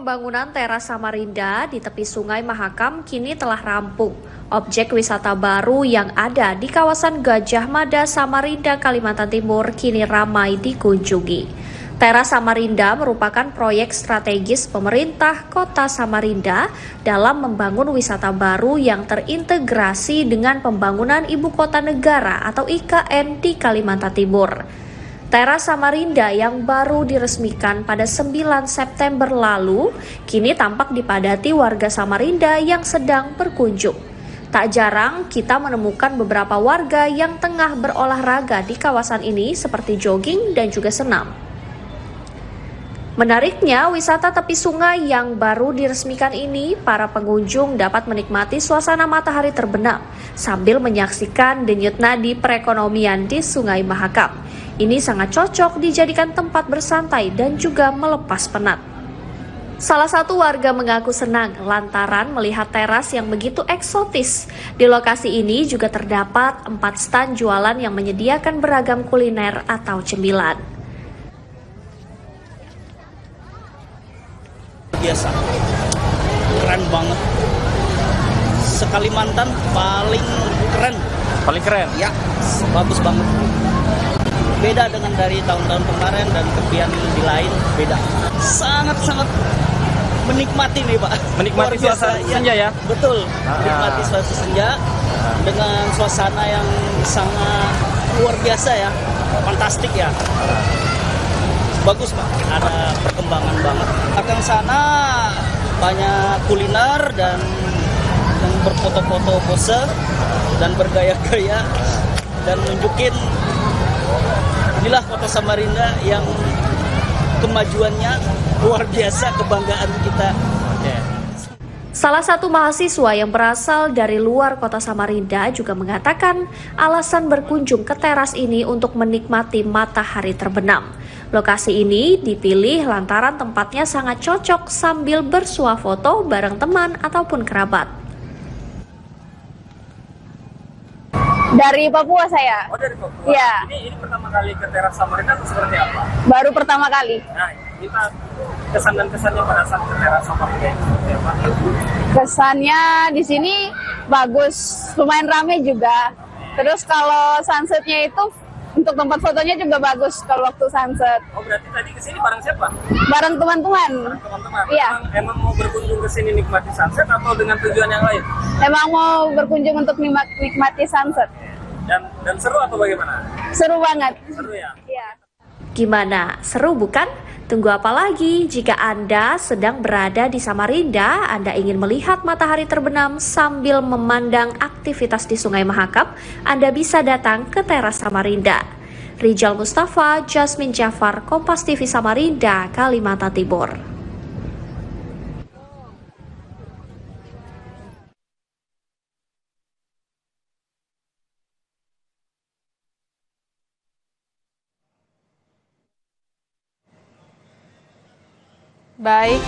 pembangunan teras Samarinda di tepi Sungai Mahakam kini telah rampung. Objek wisata baru yang ada di kawasan Gajah Mada, Samarinda, Kalimantan Timur kini ramai dikunjungi. Teras Samarinda merupakan proyek strategis pemerintah Kota Samarinda dalam membangun wisata baru yang terintegrasi dengan pembangunan Ibu Kota Negara atau IKN di Kalimantan Timur. Teras Samarinda yang baru diresmikan pada 9 September lalu, kini tampak dipadati warga Samarinda yang sedang berkunjung. Tak jarang kita menemukan beberapa warga yang tengah berolahraga di kawasan ini seperti jogging dan juga senam. Menariknya, wisata tepi sungai yang baru diresmikan ini, para pengunjung dapat menikmati suasana matahari terbenam sambil menyaksikan denyut nadi perekonomian di Sungai Mahakam. Ini sangat cocok dijadikan tempat bersantai dan juga melepas penat. Salah satu warga mengaku senang lantaran melihat teras yang begitu eksotis. Di lokasi ini juga terdapat 4 stand jualan yang menyediakan beragam kuliner atau cemilan. Biasa, keren banget. Sekalimantan paling keren. Paling keren? Ya, bagus banget. Beda dengan dari tahun-tahun kemarin dan kebian di lain, beda. Sangat-sangat menikmati nih Pak. Menikmati suasana senja ya? Betul, menikmati suasana senja dengan suasana yang sangat luar biasa ya, fantastik ya. Bagus Pak, ada perkembangan banget. Belakang sana banyak kuliner dan yang berfoto-foto pose dan bergaya-gaya dan nunjukin inilah Kota Samarinda yang kemajuannya luar biasa, kebanggaan kita. Salah satu mahasiswa yang berasal dari luar Kota Samarinda juga mengatakan alasan berkunjung ke teras ini untuk menikmati matahari terbenam. Lokasi ini dipilih lantaran tempatnya sangat cocok sambil bersuah foto bareng teman ataupun kerabat. Dari Papua saya. Oh, dari Papua. Iya. Ini pertama kali ke teras Samarinda atau seperti apa? Baru pertama kali. Nah, kita kesan dan kesannya pada saat ke teras Samarinda itu seperti apa? Kesannya di sini bagus, lumayan rame juga. Terus kalau sunsetnya itu untuk tempat fotonya juga bagus kalau waktu sunset. Oh, berarti tadi kesini bareng siapa? Bareng teman-teman. Teman-teman. Iya. Emang mau berkunjung ke sini nikmati sunset atau dengan tujuan yang lain? Emang mau berkunjung untuk nikmati sunset. Dan seru atau bagaimana? Seru banget. Seru ya? Iya. Gimana? Seru bukan? Tunggu apa lagi? Jika Anda sedang berada di Samarinda, Anda ingin melihat matahari terbenam sambil memandang aktivitas di Sungai Mahakam, Anda bisa datang ke teras Samarinda. Rijal Mustafa, Jasmine Jafar, Kompas TV Samarinda, Kalimantan Timur. Baik.